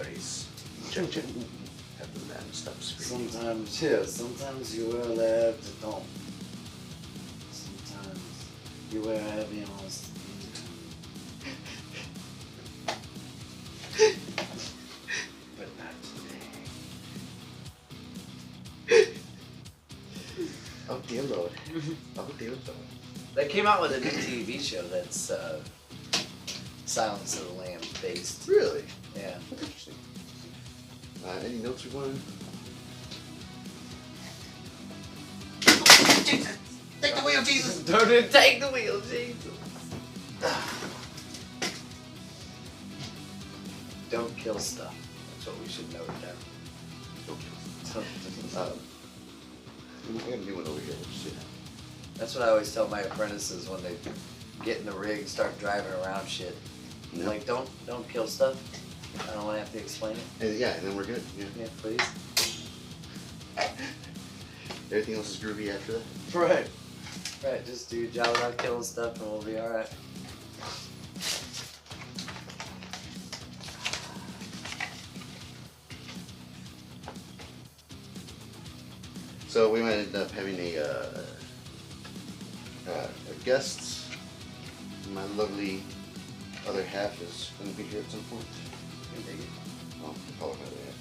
priorities. Check, check. Have the man stop screaming. Sometimes you wear a lab that don't. Sometimes you wear heavy on but not today. Oh dear Lord. Oh dear Lord. They came out with a new TV show that's Silence of the Lambs based. Really? Yeah. That's interesting. Any notes we wanted? Jesus! Take the wheel, Jesus! Don't take the wheel, Jesus! Don't kill stuff. That's what we should note down. Don't kill. I got a new one over here. Shit. That's what I always tell my apprentices when they get in the rig, start driving around shit. Yeah. Like, don't kill stuff. I don't want to have to explain it. And yeah, and then we're good. Yeah. Yeah, please. Everything else is groovy after that. Right. Right, just do your job without killing stuff and we'll be alright. So we might end up having a guest. My lovely other half is going to be here at some point. Can you dig it? Oh, call her that.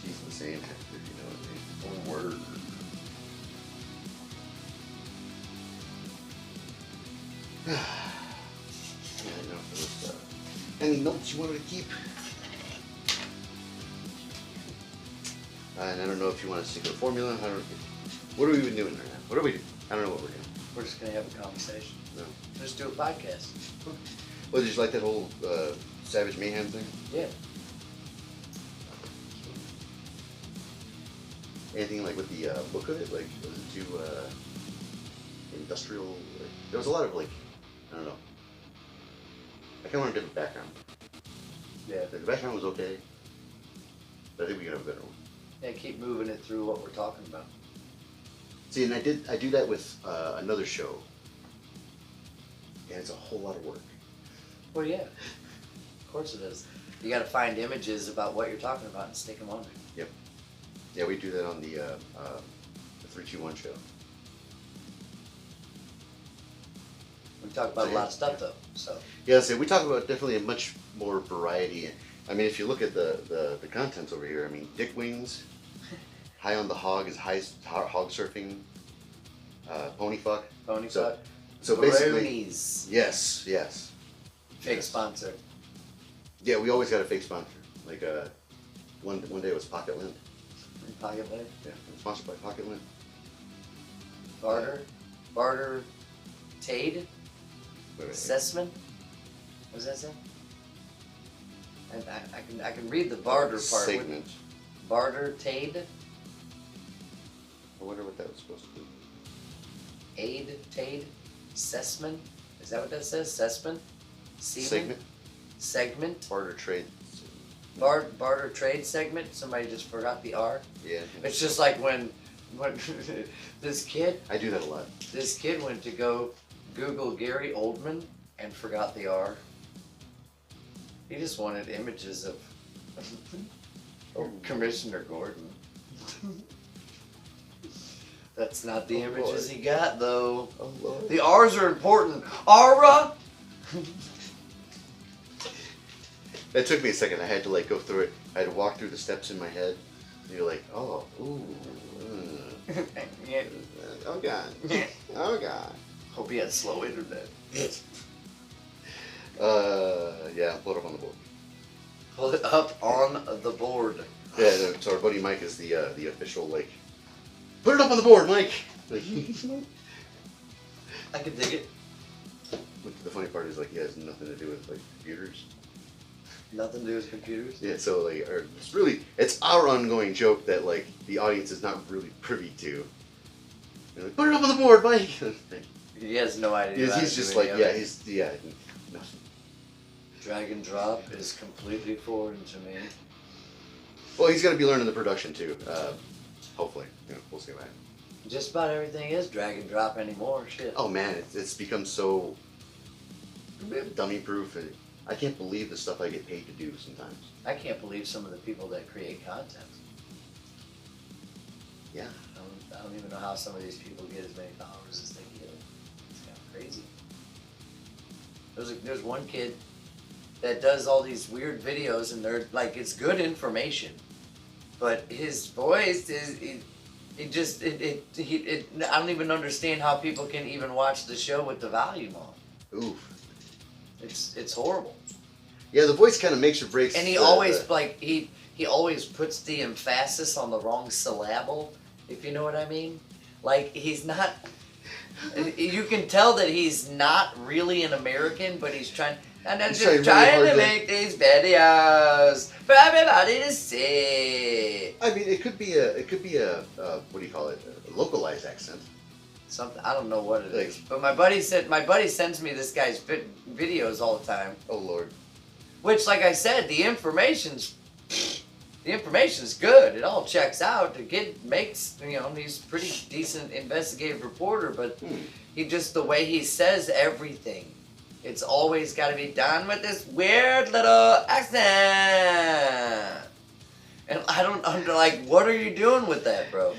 She's the same actor, you know what I mean? Oh, word. Yeah, I know for this stuff. Any notes you wanted to keep? And I don't know if you want to stick with a formula. I don't. What are we even doing right now? What are we doing? I don't know what we're doing. We're just gonna have a conversation. No. Just do a podcast. Well, did you like that whole Savage Mayhem thing? Yeah. Anything like with the look of it? Like, was it too industrial? Like, there was a lot of like, I don't know. I kind of want a different background. Yeah. The background was okay, but I think we could have a better one. Yeah, keep moving it through what we're talking about. See, and I do that with another show, and it's a whole lot of work. Well, yeah. Of course it is. You got to find images about what you're talking about and stick them on there. Yep. Yeah, we do that on the 321 show. We talk about a lot of stuff though, so. Yeah, so we talk about definitely a much more variety. I mean, if you look at the contents over here, I mean, dick wings, high on the hog is hog surfing, pony fuck. Pony So- fuck. So basically, Bronies. yes. Fake Yes. sponsor. Yeah, we always got a fake sponsor. Like one day it was Pocket Lint. Pocket Lid. Yeah, it was sponsored by Pocket Lint. Barter. Tade. Wait. Sessman. What does that say? And I can read the barter part. Segment. Barter Tade. I wonder what that was supposed to be. Aid Tade. Sessman. Is that what that says? Sessman. Seaman? Segment. Segment. Barter trade. Barter trade segment. Somebody just forgot the R. Yeah. It's just like when this kid I do that a lot. went to go Google Gary Oldman and forgot the R. He just wanted images of Commissioner Gordon. That's not the images he got though. Oh Lord. The R's are important. Ara. That took me a second. I had to like go through it. I had to walk through the steps in my head. And you're like, oh, ooh, Yeah. oh god, oh god. Hope he had slow internet. Yeah, put it up on the board. Pull it up on the board. Yeah, no, so our buddy Mike is the official like. Put it up on the board, Mike. Like, I can dig it. the funny part is like he has nothing to do with like computers. Nothing to do with computers. Yeah, so like it's our ongoing joke that like the audience is not really privy to. You're like, put it up on the board, Mike. He has no idea. how he's to just do like any of it. nothing. Drag and drop is completely foreign to me. Well, he's got to be learning the production too. Hopefully, we'll see what happens. Just about everything is drag and drop anymore. Shit. Oh man, it's become so dummy proof. And I can't believe the stuff I get paid to do sometimes. I can't believe some of the people that create content. Yeah. I don't even know how some of these people get as many followers as they get. It's kind of crazy. There's one kid that does all these weird videos, and they're like, it's good information, but his voice is I don't even understand how people can even watch the show with the volume on. Oof. It's horrible. Yeah, the voice kind of makes or breaks. And he always he always puts the emphasis on the wrong syllable, if you know what I mean. Like, he's not. You can tell that he's not really an American, but he's trying. And I'm just trying to make these videos for everybody to see. I mean, it could be a what do you call it? A localized accent. Something, I don't know what it is. But my buddy sends me this guy's videos all the time. Oh Lord. Which, like I said, the information's good. It all checks out. The kid makes, he's a pretty decent investigative reporter, but he just, the way he says everything, it's always got to be done with this weird little accent. And I'm like, what are you doing with that, bro?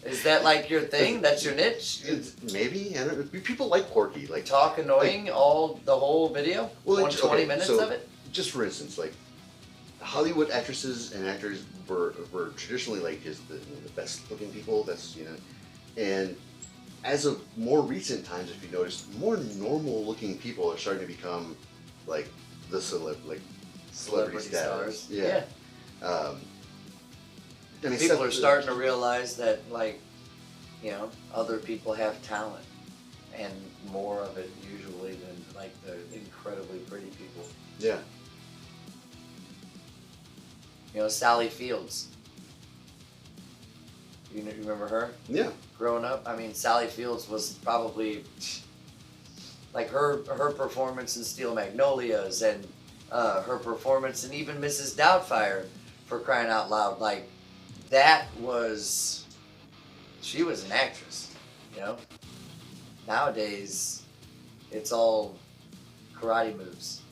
Is that like your thing? That's your niche? Maybe. I don't know. People like quirky, like talk annoying the whole video. Well, 20 minutes of it. Just for instance, like Hollywood actresses and actors were traditionally like just the best looking people. That's and as of more recent times, if you notice, more normal looking people are starting to become like the celebrity stars. Yeah. I mean, people are starting to realize that, like, other people have talent, and more of it usually than like the incredibly pretty people. Yeah. Sally Fields. You remember her? Yeah. Growing up, I mean, Sally Fields was probably like her performance in Steel Magnolias and her performance in even Mrs. Doubtfire, for crying out loud, like. She was an actress, Nowadays, it's all karate moves.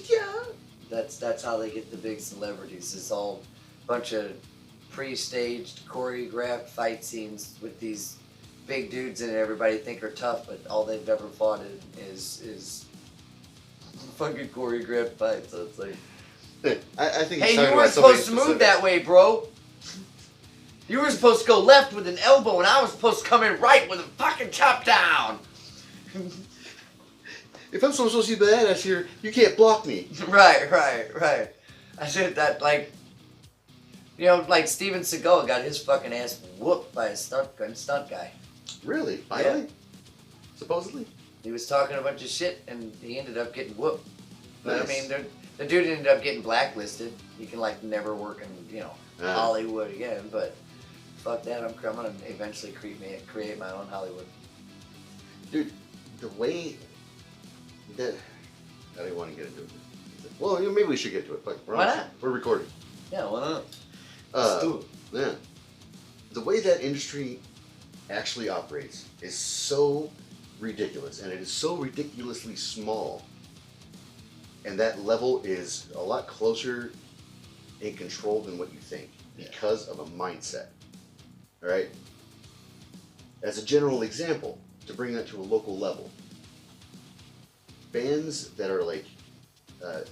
Yeah. That's how they get the big celebrities. It's all a bunch of pre-staged, choreographed fight scenes with these big dudes in it everybody think are tough, but all they've ever fought in is fucking choreographed fights. So it's like, I think. Hey, you weren't supposed to move that way, bro. You were supposed to go left with an elbow, and I was supposed to come in right with a fucking chop down. If I'm supposed to be badass here, you can't block me. Right. I said that, like, like Steven Seagal got his fucking ass whooped by a stunt guy. Really? Finally? Yeah. Supposedly? He was talking a bunch of shit, and he ended up getting whooped. But Nice. I mean, the dude ended up getting blacklisted. He can, like, never work in, Hollywood again, but fuck that. I'm gonna eventually create my own Hollywood. Dude, the way that I don't want to get into it. Well, maybe we should get to it. But Why not? We're recording. Yeah, why not? Let's do it. Yeah. The way that industry actually operates is so ridiculous, and it is so ridiculously small. And that level is a lot closer in control than what you think because of a mindset. All right? As a general example, to bring that to a local level, bands that are like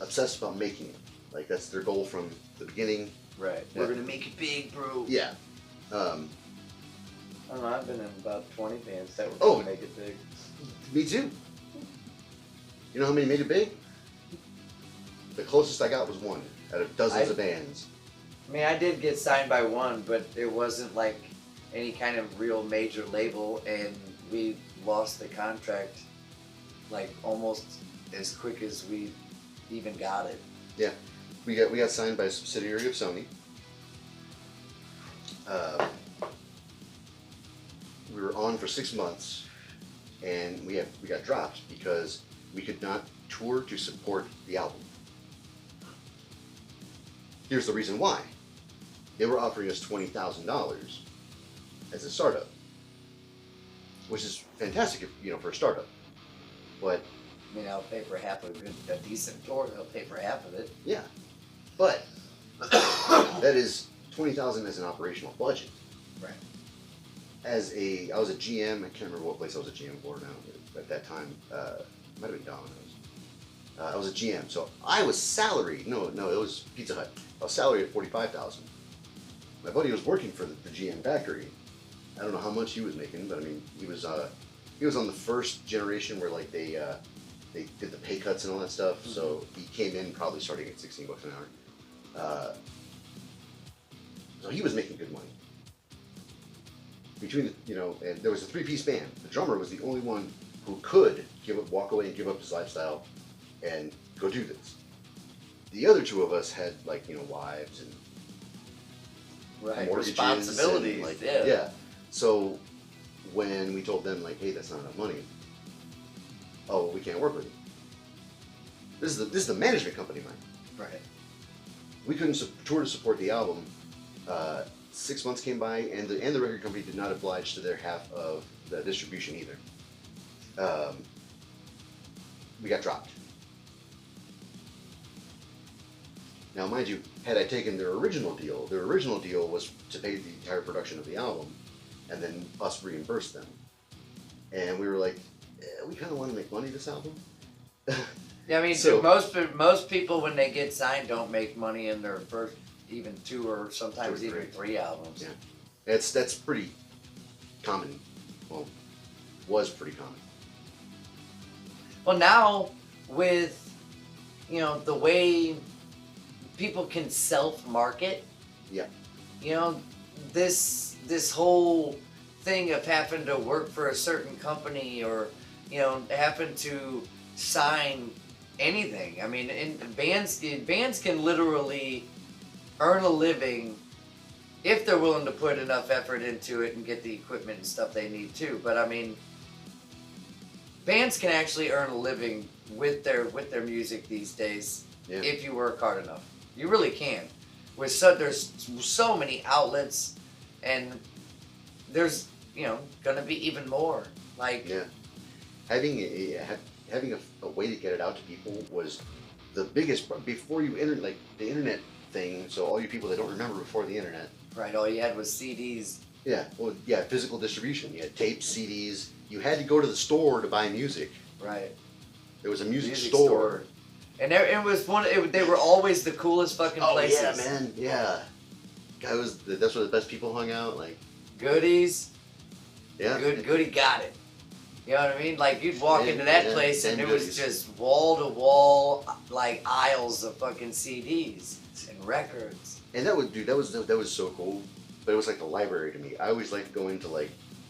obsessed about making it, like that's their goal from the beginning. Right. We're gonna make it big, bro. Yeah. I don't know. I've been in about 20 bands that were gonna make it big. Me too. You know how many made it big? The closest I got was one out of dozens of bands. I mean, I did get signed by one, but it wasn't like any kind of real major label, and we lost the contract like almost as quick as we even got it. Yeah, we got signed by a subsidiary of Sony. We were on for 6 months, and we got dropped because we could not tour to support the album. Here's the reason why. They were offering us $20,000 as a startup, which is fantastic, for a startup. But I mean, I'll pay for half of a decent tour. They'll pay for half of it. Yeah, but that is $20,000 as an operational budget. Right. I was a GM. I can't remember what place I was a GM for now. But at that time, might have been Domino's. I was a GM, so I was salaried. No, it was Pizza Hut. I was salaried at $45,000. My buddy was working for the GM factory. I don't know how much he was making, but I mean, he was on the first generation where like they did the pay cuts and all that stuff. Mm-hmm. So he came in probably starting at $16 an hour. So he was making good money. Between and there was a 3-piece band. The drummer was the only one who could walk away and give up his lifestyle and go do this. The other two of us had wives and mortgages responsibilities. And, yeah. So when we told them hey, that's not enough money. Oh, we can't work with you. This is the management company, man. Right. We couldn't tour to support the album. 6 months came by, and the record company did not oblige to their half of the distribution either. We got dropped. Now, mind you, had I taken their original deal was to pay the entire production of the album, and then us reimburse them. And we were like, we kind of want to make money this album. Yeah, I mean, so, most people when they get signed don't make money in their first even 2 or sometimes even 3 albums. Yeah, that's pretty common. Well, was pretty common. Well, now with the way people can self-market. Yeah. This whole thing of having to work for a certain company or having to sign anything. I mean, bands can literally earn a living if they're willing to put enough effort into it and get the equipment and stuff they need too. But I mean, bands can actually earn a living with their music these days if you work hard enough. You really can. There's so many outlets, and there's gonna be even more. Having a way to get it out to people was the biggest before you entered the internet thing. So all you people that don't remember before the internet, right? All you had was CDs. Yeah, well, yeah, physical distribution. You had tapes, CDs. You had to go to the store to buy music. Right. There was a music store. And it was they were always the coolest fucking places. Oh yeah, man, yeah. That's where the best people hung out. Goodies. Yeah. Goody got it. You know what I mean? You'd walk into that place and it was just wall to wall aisles of fucking CDs and records. And that was so cool. But it was like the library to me. I always liked going to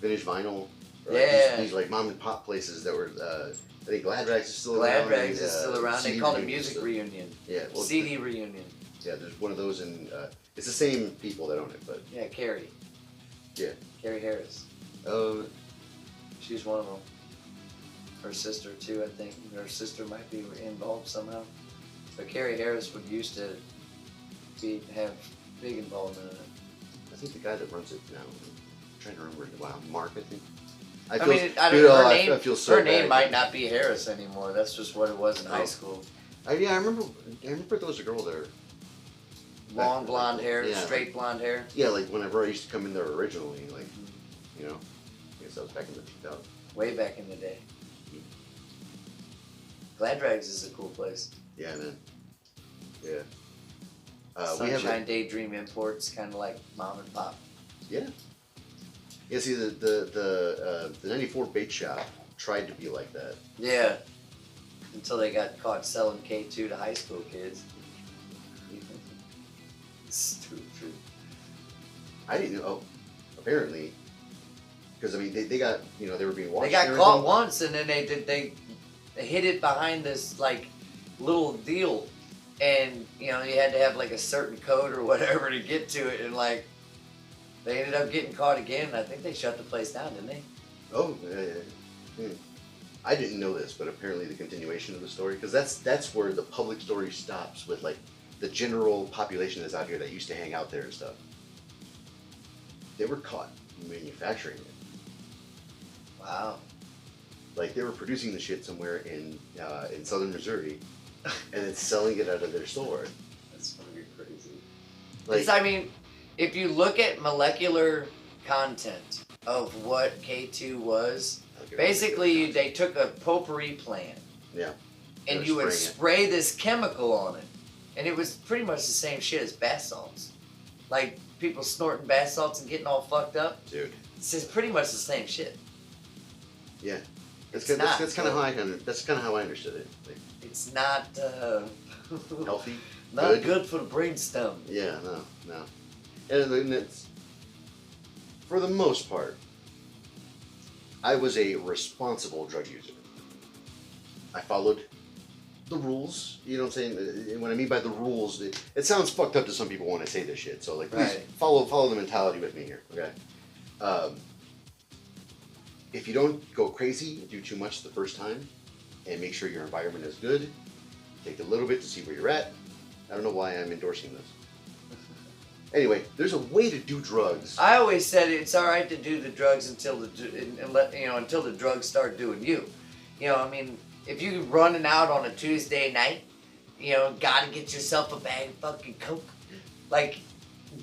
vintage vinyl. Or these mom and pop places that were. I think Glad Rags is still around. Glad Rags is still around. They call it music reunion. Yeah. Well, CD reunion. Yeah, there's one of those in. It's the same people that own it, but. Yeah, Carrie. Yeah. Carrie Harris. Oh. She's one of them. Her sister too, I think. Her sister might be involved somehow. But Carrie Harris used to have big involvement in it. I think the guy that runs it now. I'm trying to remember. Wow, Mark, I think. I don't know. I feel so her name bad. might not be Harris anymore. That's just what it was in high school. I remember there was a girl there. Long blonde hair, straight blonde hair. Yeah, whenever I used to come in there originally, I guess that was back in the 2000s. Way back in the day. Glad Rags is a cool place. Yeah, man. Yeah. Sunshine Daydream Imports, kind of like mom and pop. Yeah. Yeah, see, the 94 Bait Shop tried to be like that. Yeah. Until they got caught selling K2 to high school kids. Stupid. I didn't know. Oh, apparently. Because, they got, they were being watched. They got caught once, and then they hid it behind this, little deal. And, you had to have, a certain code or whatever to get to it. And, they ended up getting caught again. I think they shut the place down, didn't they? Oh, yeah. I didn't know this, but apparently the continuation of the story, because that's where the public story stops with the general population that's out here that used to hang out there and stuff. They were caught manufacturing it. Wow. Like they were producing the shit somewhere in southern Missouri, and then selling it out of their store. That's fucking crazy. Like, I mean, if you look at molecular content of what K2 was, basically they took a potpourri plant. Yeah. And you would spray this chemical on it. And it was pretty much the same shit as bath salts. Like people snorting bath salts and getting all fucked up. Dude. It's just pretty much the same shit. Yeah. That's kind of how I understood it. Like, it's not healthy. Not good for the brainstem. Yeah, no. And it's, for the most part, I was a responsible drug user. I followed the rules, you know what I'm saying? And what I mean by the rules, it sounds fucked up to some people when I say this shit. So like, please follow the mentality with me here, okay? If you don't go crazy, do too much the first time, and make sure your environment is good, take a little bit to see where you're at. I don't know why I'm endorsing this. Anyway, there's a way to do drugs. I always said it's all right to do the drugs until the drugs start doing you. You know, I mean, if you're running out on a Tuesday night, you know, gotta get yourself a bag of fucking Coke. Like,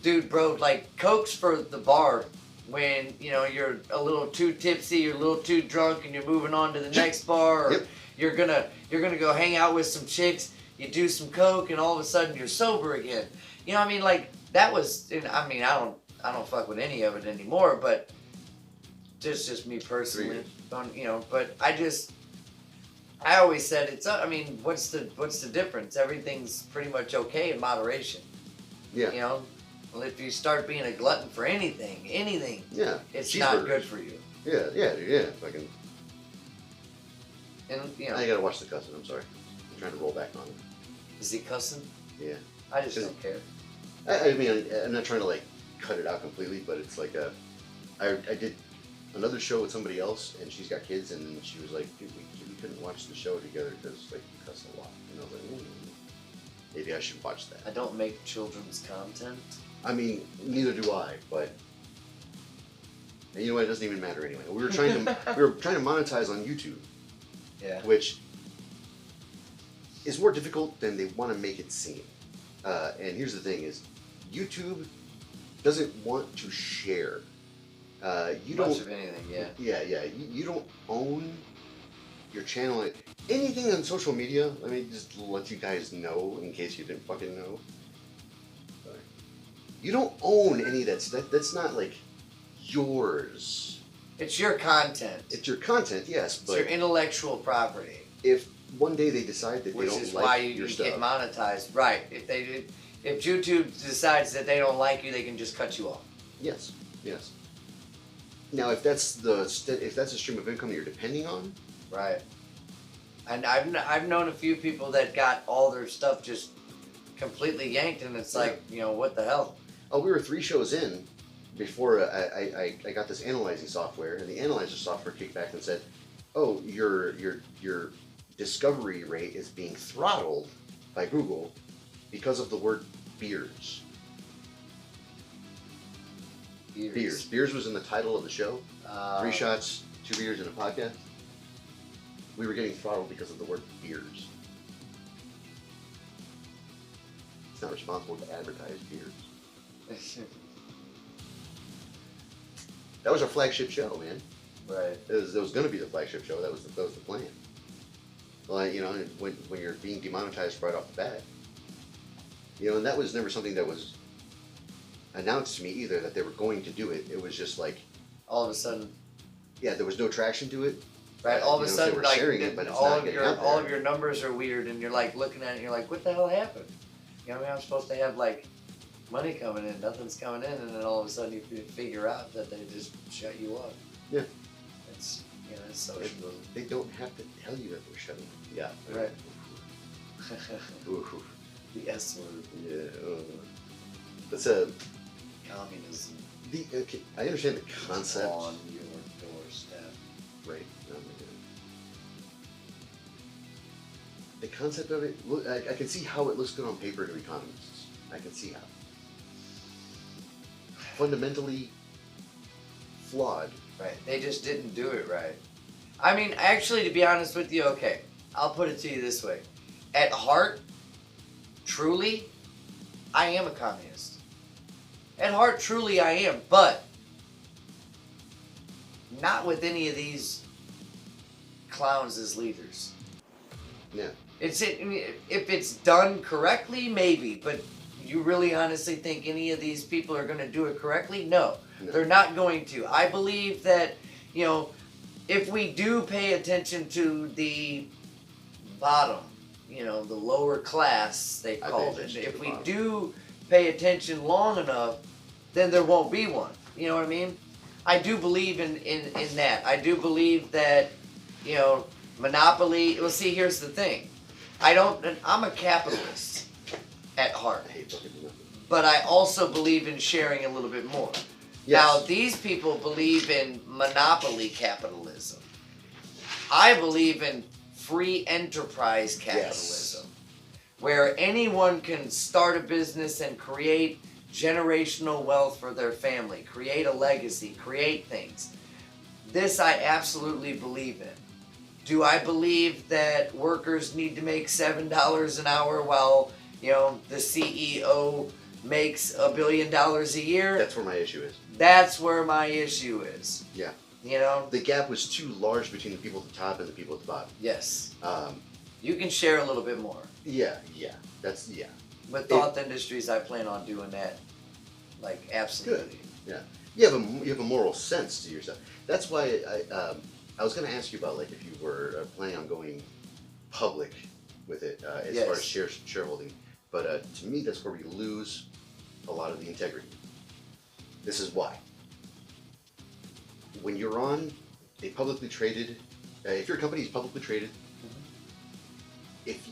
dude, bro, like, Coke's for the bar when, you know, you're a little too tipsy, you're a little too drunk, and you're moving on to the next bar, or you're gonna go hang out with some chicks, you do some Coke, and all of a sudden you're sober again. You know what I mean? Like, that was, I mean, I don't fuck with any of it anymore, but just me personally, you know, but I always said it's, I mean, what's the difference? Everything's pretty much okay in moderation. Yeah. You know? Well, if you start being a glutton for anything, yeah, it's not good for you. Yeah, fucking. And, you know. I gotta watch the cussing, I'm sorry. I'm trying to roll back on it. Is he cussing? Yeah. I just don't care. I mean, I'm not trying to, like, cut it out completely, but it's like I did another show with somebody else, and she's got kids, and she was like, dude, we couldn't watch the show together because, like, you cuss a lot. And I was like, maybe I should watch that. I don't make children's content. I mean, neither do I, but you know what? It doesn't even matter anyway. We were trying to monetize on YouTube, which is more difficult than they want to make it seem. And here's the thing: is YouTube doesn't want to share. You Much don't of anything, yeah. You don't own your channel. Anything on social media. Let me just let you guys know in case you didn't fucking know. You don't own any of that stuff. That's not like yours. It's your content. It's your content, yes, but it's your intellectual property. If one day they decide that they don't like your stuff, which is why you get monetized, right? If YouTube decides that they don't like you, they can just cut you off. Yes. Now, if that's a stream of income that you're depending on, right? And I've known a few people that got all their stuff just completely yanked, and it's like, you know, what the hell? Oh, we were 3 shows in before I got this analyzing software, and the analyzer software kicked back and said, "Oh, your discovery rate is being throttled by Google because of the word beers." Beers was in the title of the show. 3 shots, 2 beers, and a podcast. We were getting throttled because of the word beers. It's not responsible to advertise beers. That was our flagship show, man. Right. It was going to be the flagship show. That was the plan. Well, you know, when you're being demonetized right off the bat, you know, and that was never something that was announced to me either, that they were going to do it. It was just like, all of a sudden, yeah, there was no traction to it. Right. All of a sudden, like, all of your numbers are weird, and you're like looking at it, and you're like, what the hell happened? You know, I mean, I'm supposed to have like money coming in, nothing's coming in, and then all of a sudden you figure out that they just shut you up. Yeah. It's, you know, it's socialism. They don't have to tell you that they're shutting you. Yeah. Right. Ooh. The S word. Yeah. That's a communism. Okay, I understand the concept. On your doorstep. Right. Oh my God. The concept of it, look, I can see how it looks good on paper to economists. I can see how. Fundamentally flawed. Right. They just didn't do it right. I mean, actually, to be honest with you, okay, I'll put it to you this way. At heart, truly, I am a communist. At heart, truly, I am, but not with any of these clowns as leaders. Yeah. If it's done correctly, maybe, but you really honestly think any of these people are going to do it correctly? No, they're not going to. I believe that, if we do pay attention to the bottom, the lower class, they call it. If we do pay attention long enough, then there won't be one. You know what I mean? I do believe in that. I do believe that, monopoly. Well, see, here's the thing. I'm a capitalist at heart. I hate fucking monopoly. But I also believe in sharing a little bit more. Yes. Now, these people believe in monopoly capitalism. I believe in free enterprise capitalism, where anyone can start a business and create generational wealth for their family, create a legacy, create things. This I absolutely believe in. Do I believe that workers need to make $7 an hour while, the CEO makes $1 billion a year? That's where my issue is. That's where my issue is. Yeah. The gap was too large between the people at the top and the people at the bottom. Yes. You can share a little bit more. Yeah. With Thought Industries, I plan on doing that. Like, absolutely. Good. Yeah. You have a moral sense to yourself. That's why I was going to ask you about, like, if you were planning on going public with it as far as shareholding. But to me, that's where we lose a lot of the integrity. This is why. When you're on a publicly traded, if your company is publicly traded, if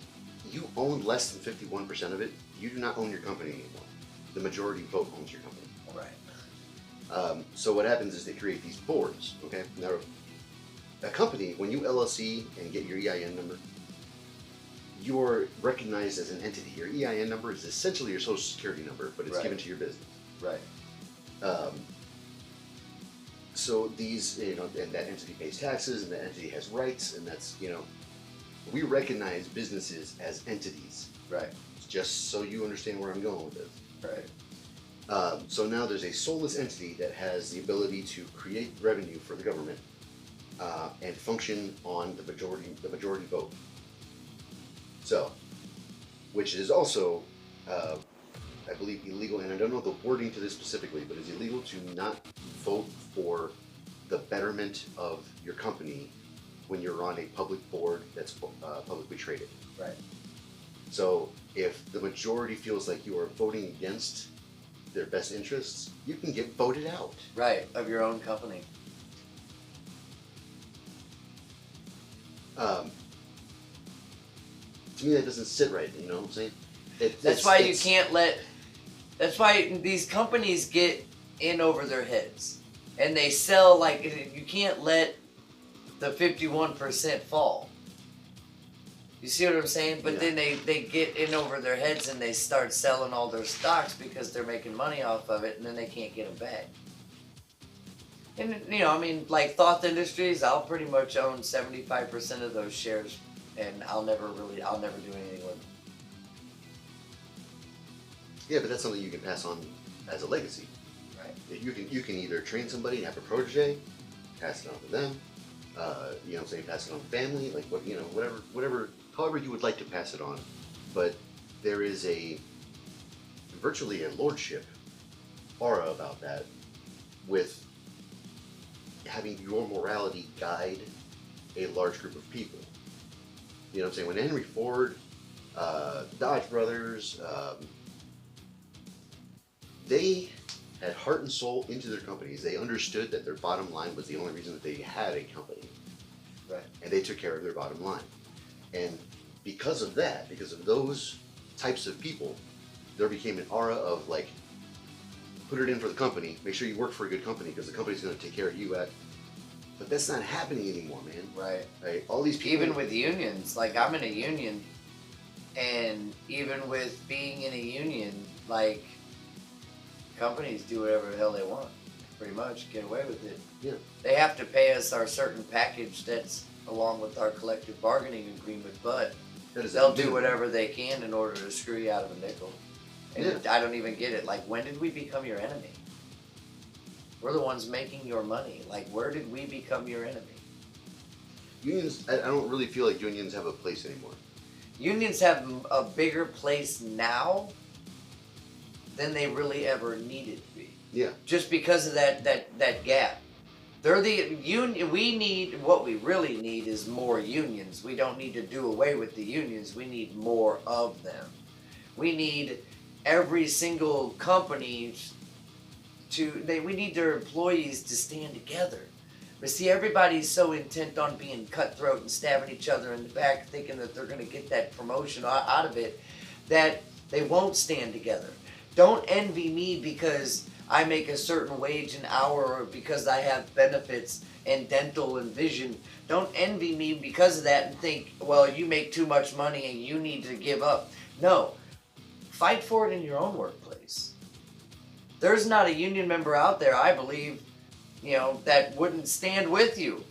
you own less than 51% of it, you do not own your company anymore. The majority vote owns your company. Right. So what happens is they create these boards, okay? Now, a company, when you LLC and get your EIN number, you're recognized as an entity. Your EIN number is essentially your social security number, but it's given to your business. Right. So these, and that entity pays taxes, and that entity has rights, and that's, we recognize businesses as entities. Right. Just so you understand where I'm going with this. Right. So now there's a soulless entity that has the ability to create revenue for the government and function on the majority vote. So, which is also, I believe, illegal, and I don't know the wording to this specifically, but it's illegal to not vote for the betterment of your company when you're on a public board that's publicly traded. Right. So if the majority feels like you are voting against their best interests, you can get voted out. Right, of your own company. To me, that doesn't sit right. You know what I'm saying? That's why you can't let. That's why these companies get in over their heads, and they sell like you can't let the 51% fall. You see what I'm saying? But then they get in over their heads and they start selling all their stocks because they're making money off of it, and then they can't get them back. And like Thought Industries, I'll pretty much own 75% of those shares, and I'll never do anything with them. Yeah, but that's something you can pass on as a legacy. Right. You can either train somebody and have a protege, pass it on to them. Pass it on to family, like whatever, however you would like to pass it on. But there is virtually a lordship aura about that, with having your morality guide a large group of people. You know what I'm saying? When Henry Ford, Dodge Brothers, they had heart and soul into their companies. They understood that their bottom line was the only reason that they had a company. Right. And they took care of their bottom line. And because of that, because of those types of people, there became an aura of like, put it in for the company, make sure you work for a good company because the company's going to take care of you But that's not happening anymore, man. Right. All these people. Even with unions, like I'm in a union, and even with being in a union, like companies do whatever the hell they want. pretty much get away with it. Yeah. They have to pay us our certain package that's along with our collective bargaining agreement, but they'll do whatever they can in order to screw you out of a nickel. And Yeah. I don't even get it. Like, when did we become your enemy? We're the ones making your money. Like, where did we become your enemy? Unions, I don't really feel like unions have a place anymore. Unions have a bigger place now than they really ever needed to be. Yeah. Just because of that gap. They're the union. What we really need is more unions. We don't need to do away with the unions. We need more of them. We need every single company we need their employees to stand together. But see, everybody's so intent on being cutthroat and stabbing each other in the back, thinking that they're going to get that promotion out of it, that they won't stand together. Don't envy me because I make a certain wage an hour or because I have benefits and dental and vision. Don't envy me because of that and think, well, you make too much money and you need to give up. No. Fight for it in your own workplace. There's not a union member out there, I believe, that wouldn't stand with you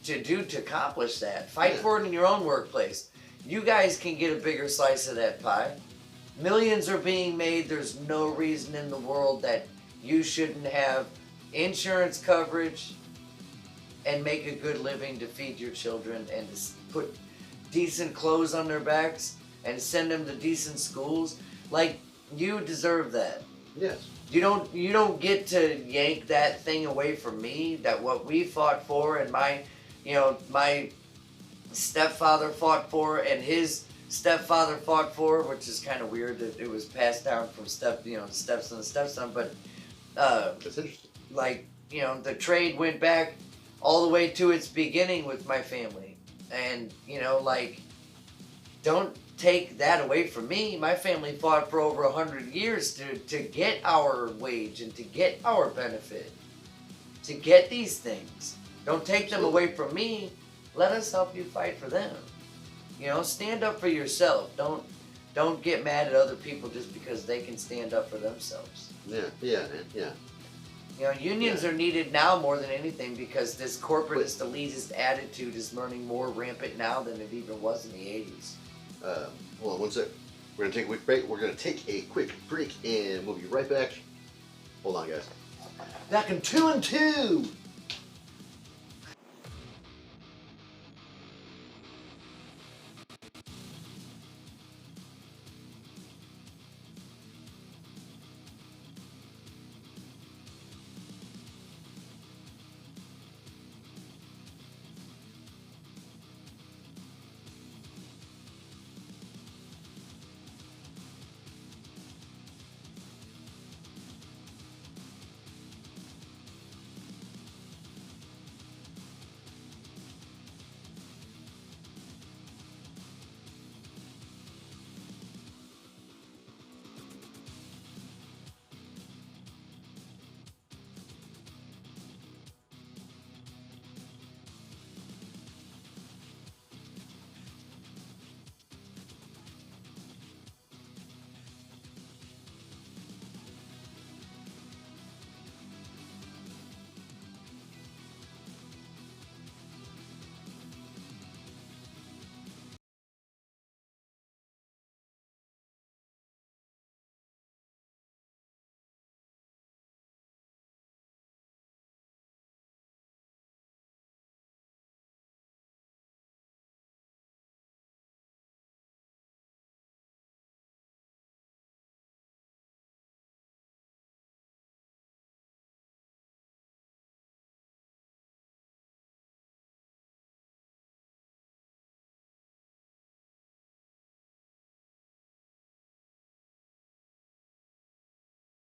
to accomplish that. Fight for it in your own workplace. You guys can get a bigger slice of that pie. Millions are being made. There's no reason in the world that you shouldn't have insurance coverage and make a good living to feed your children and to put decent clothes on their backs and send them to decent schools. Like, you deserve that. Yes. You don't get to yank that thing away from me, that what we fought for and my stepfather fought for and his stepfather fought for, which is kind of weird that it was passed down from stepson to stepson, but That's interesting. like, the trade went back all the way to its beginning with my family. And, don't take that away from me. My family fought for over 100 years to get our wage and to get our benefit, to get these things. Don't take them away from me. Let us help you fight for them. Stand up for yourself. Don't get mad at other people just because they can stand up for themselves. Yeah. Unions are needed now more than anything because this corporatist elitist attitude is running more rampant now than it even was in the 80s. Hold on one sec. We're going to take a quick break. We're going to take a quick break and we'll be right back. Hold on, guys. Back in 2 and 2.